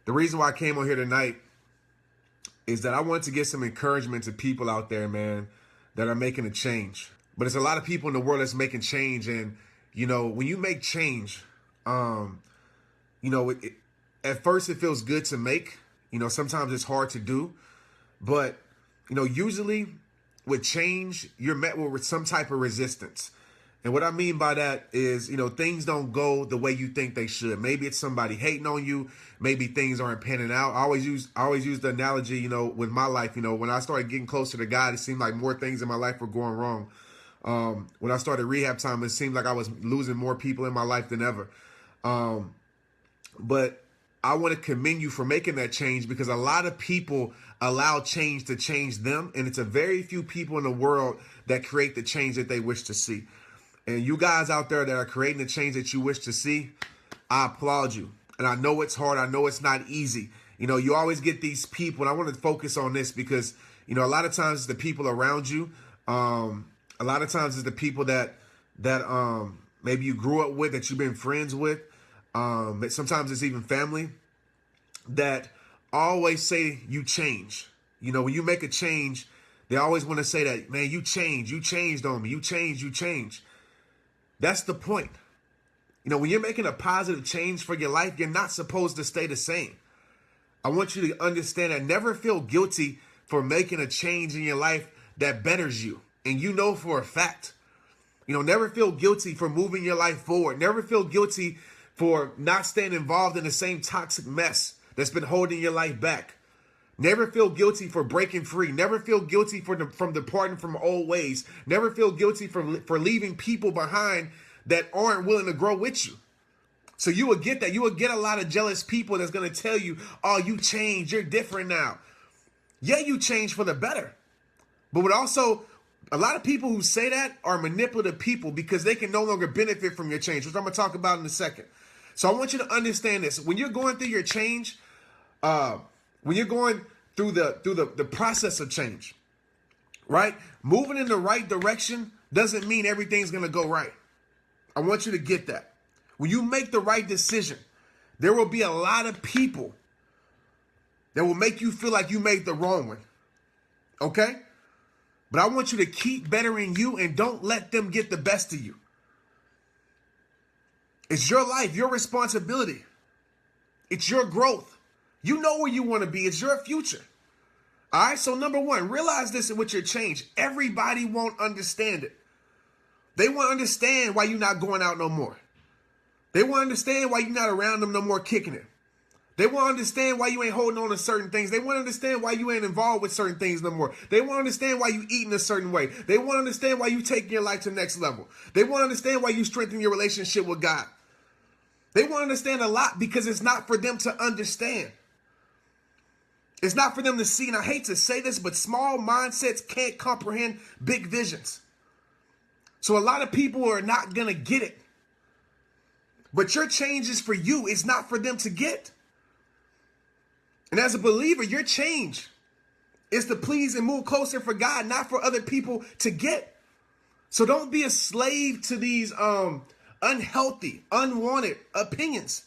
The reason why I came on here tonight is that I want to get some encouragement to people out there, man, that are making a change. But there's a lot of people in the world that's making change. And, you know, when you make change, you know, at first it feels good to make. You know, sometimes it's hard to do. But, you know, usually with change, you're met with some type of resistance. And what I mean by that is, you know, things don't go the way you think they should. Maybe it's somebody hating on you. Maybe things aren't panning out. I always use the analogy, you know, with my life. You know, when I started getting closer to God, it seemed like more things in my life were going wrong. When I started RehabTime, it seemed like I was losing more people in my life than ever. But I want to commend you for making that change, because a lot of people allow change to change them. And it's a very few people in the world that create the change that they wish to see. And you guys out there that are creating the change that you wish to see, I applaud you. And I know it's hard. I know it's not easy. You know, you always get these people, and I want to focus on this because, you know, a lot of times it's the people around you. A lot of times it's the people that maybe you grew up with, that you've been friends with. But sometimes it's even family that always say you change. You know, when you make a change, they always want to say that, man, you changed on me. You changed. That's the point. You know, when you're making a positive change for your life, you're not supposed to stay the same. I want you to understand that. Never feel guilty for making a change in your life that betters you. And you know for a fact. You know, never feel guilty for moving your life forward. Never feel guilty for not staying involved in the same toxic mess that's been holding your life back. Never feel guilty for breaking free. Never feel guilty from departing from old ways. Never feel guilty for leaving people behind that aren't willing to grow with you. So you will get that. You will get a lot of jealous people that's going to tell you, oh, you changed. You're different now. Yeah, you changed for the better. But what also, a lot of people who say that are manipulative people, because they can no longer benefit from your change, which I'm going to talk about in a second. So I want you to understand this. When you're going through your change, when you're going through the process of change, right? Moving in the right direction doesn't mean everything's going to go right. I want you to get that. When you make the right decision, there will be a lot of people that will make you feel like you made the wrong one. Okay? But I want you to keep bettering you, and don't let them get the best of you. It's your life, your responsibility. It's your growth. You know where you want to be. It's your future. All right? So number one, realize this with your change. Everybody won't understand it. They won't understand why you're not going out no more. They won't understand why you're not around them no more kicking it. They won't understand why you ain't holding on to certain things. They won't understand why you ain't involved with certain things no more. They won't understand why you eating a certain way. They won't understand why you taking your life to the next level. They won't understand why you strengthen your relationship with God. They won't understand a lot because it's not for them to understand. It's not for them to see. And I hate to say this, but small mindsets can't comprehend big visions. So a lot of people are not going to get it. But your change is for you. It's not for them to get. And as a believer, your change is to please and move closer for God, not for other people to get. So don't be a slave to these unhealthy, unwanted opinions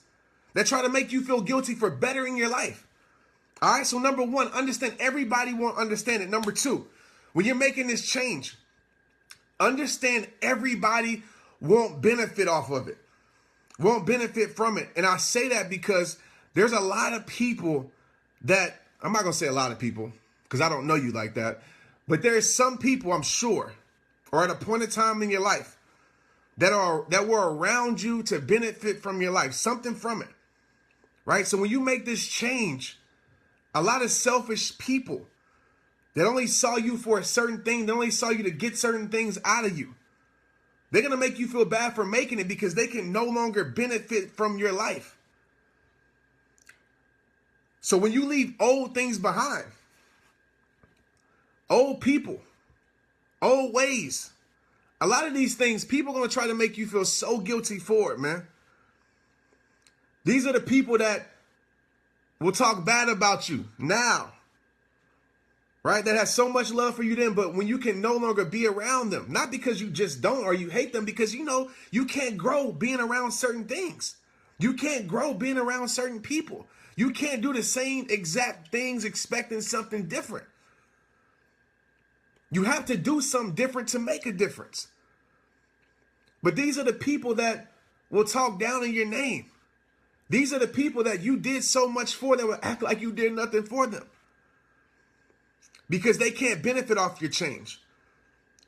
that try to make you feel guilty for bettering your life. All right, so number one, understand everybody won't understand it. Number two, when you're making this change, understand everybody won't benefit off of it, won't benefit from it. And I say that because there's a lot of people that, I'm not going to say a lot of people because I don't know you like that, but there's some people, I'm sure, or at a point in time in your life that were around you to benefit from your life, something from it, right? So when you make this change, a lot of selfish people that only saw you for a certain thing, they only saw you to get certain things out of you, they're going to make you feel bad for making it because they can no longer benefit from your life. So when you leave old things behind, old people, old ways, a lot of these things, people are going to try to make you feel so guilty for it, man. These are the people that will talk bad about you now, right? That has so much love for you then, but when you can no longer be around them, not because you just don't or you hate them, because you know you can't grow being around certain things. You can't grow being around certain people. You can't do the same exact things expecting something different. You have to do something different to make a difference. But these are the people that will talk down in your name. These are the people that you did so much for that will act like you did nothing for them. Because they can't benefit off your change.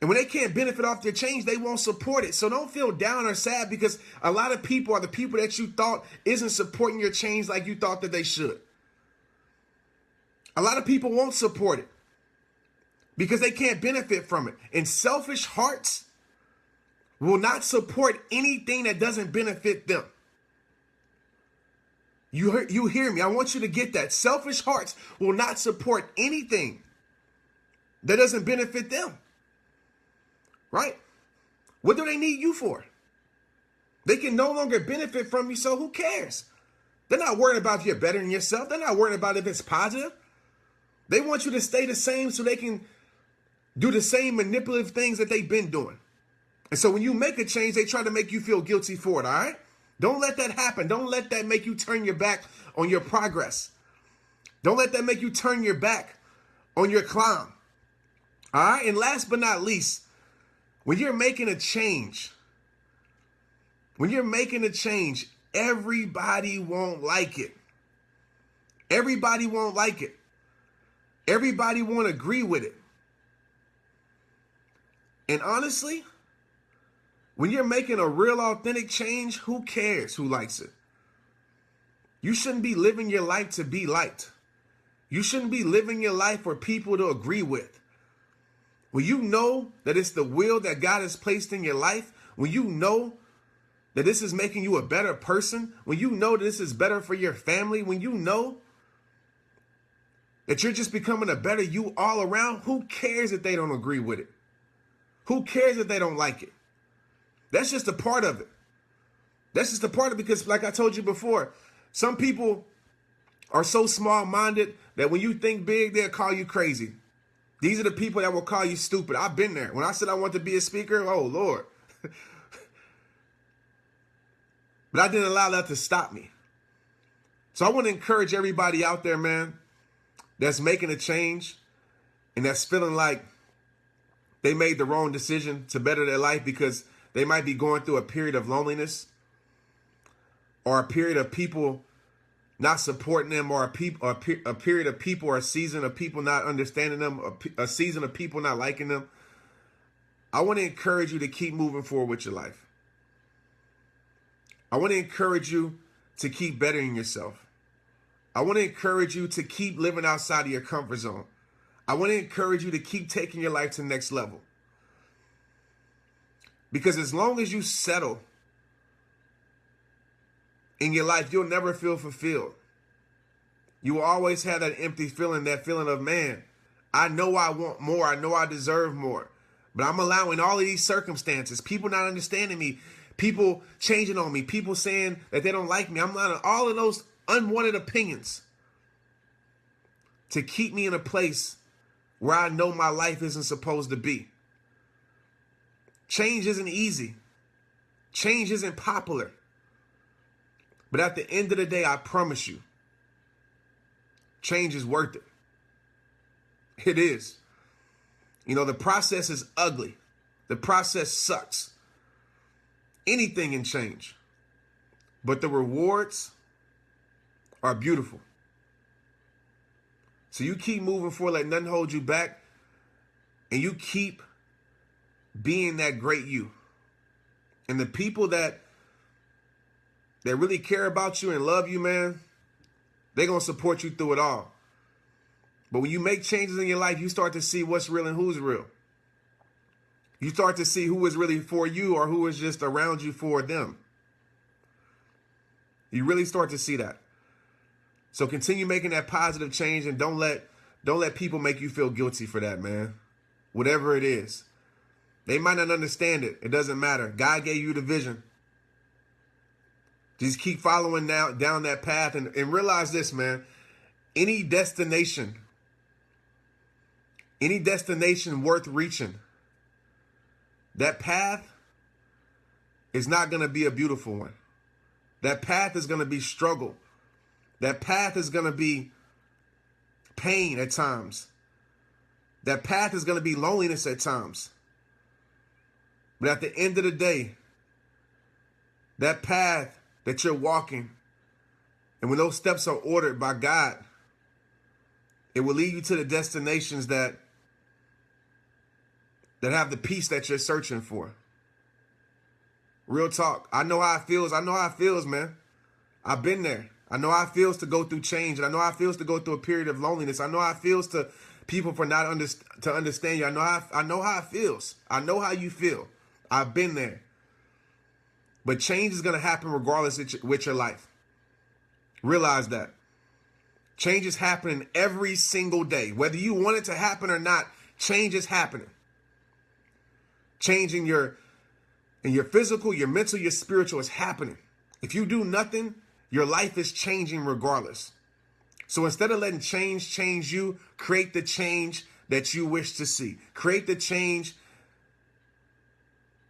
And when they can't benefit off your change, they won't support it. So don't feel down or sad because a lot of people are the people that you thought isn't supporting your change like you thought that they should. A lot of people won't support it because they can't benefit from it. And selfish hearts will not support anything that doesn't benefit them. You hear me? I want you to get that. Selfish hearts will not support anything that doesn't benefit them. Right? What do they need you for? They can no longer benefit from you, so who cares? They're not worried about if you're better than yourself. They're not worried about if it's positive. They want you to stay the same so they can do the same manipulative things that they've been doing. And so when you make a change, they try to make you feel guilty for it, all right? Don't let that happen. Don't let that make you turn your back on your progress. Don't let that make you turn your back on your climb. All right? And last but not least, when you're making a change, everybody won't like it. Everybody won't like it. Everybody won't agree with it. And honestly, when you're making a real authentic change, who cares who likes it? You shouldn't be living your life to be liked. You shouldn't be living your life for people to agree with. When you know that it's the will that God has placed in your life, when you know that this is making you a better person, when you know that this is better for your family, when you know that you're just becoming a better you all around, who cares if they don't agree with it? Who cares if they don't like it? That's just a part of it. That's just a part of it because, like I told you before, some people are so small-minded that when you think big, they'll call you crazy. These are the people that will call you stupid. I've been there. When I said I want to be a speaker, oh, Lord. But I didn't allow that to stop me. So I want to encourage everybody out there, man, that's making a change and that's feeling like they made the wrong decision to better their life because they might be going through a period of loneliness or a period of people not supporting them or a period of people or a season of people not understanding them, a season of people not liking them. I want to encourage you to keep moving forward with your life. I want to encourage you to keep bettering yourself. I want to encourage you to keep living outside of your comfort zone. I want to encourage you to keep taking your life to the next level. Because as long as you settle in your life, you'll never feel fulfilled. You will always have that empty feeling, that feeling of, man, I know I want more. I know I deserve more. But I'm allowing all of these circumstances, people not understanding me, people changing on me, people saying that they don't like me. I'm allowing all of those unwanted opinions to keep me in a place where I know my life isn't supposed to be. Change isn't easy. Change isn't popular. But at the end of the day, I promise you, change is worth it. It is. You know, the process is ugly. The process sucks. Anything can change. But the rewards are beautiful. So you keep moving forward, let nothing hold you back. And you keep being that great you. And the people that really care about you and love you, man, they're going to support you through it all. But when you make changes in your life, you start to see what's real and who's real. You start to see who is really for you or who is just around you for them. You really start to see that. So continue making that positive change and don't let people make you feel guilty for that, man. Whatever it is. They might not understand it. It doesn't matter. God gave you the vision. Just keep following down that path and realize this, man. Any destination worth reaching, that path is not going to be a beautiful one. That path is going to be struggle. That path is going to be pain at times. That path is going to be loneliness at times. But at the end of the day, that path that you're walking, and when those steps are ordered by God, it will lead you to the destinations that have the peace that you're searching for. Real talk. I know how it feels. I know how it feels, man. I've been there. I know how it feels to go through change. And I know how it feels to go through a period of loneliness. I know how it feels to people for not to understand you. I know how it feels. I know how you feel. I've been there. But change is going to happen regardless with your life. Realize that. Change is happening every single day. Whether you want it to happen or not, change is happening. Change in your physical, your mental, your spiritual is happening. If you do nothing, your life is changing regardless. So instead of letting change you, create the change that you wish to see. Create the change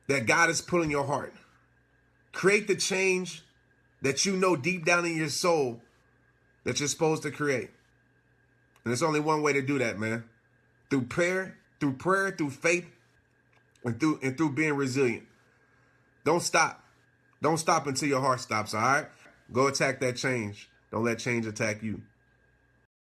that God has put in your heart. Create the change that you know deep down in your soul that you're supposed to create. And there's only one way to do that, man. Through prayer, through faith, and through being resilient. Don't stop. Don't stop until your heart stops, all right? Go attack that change. Don't let change attack you.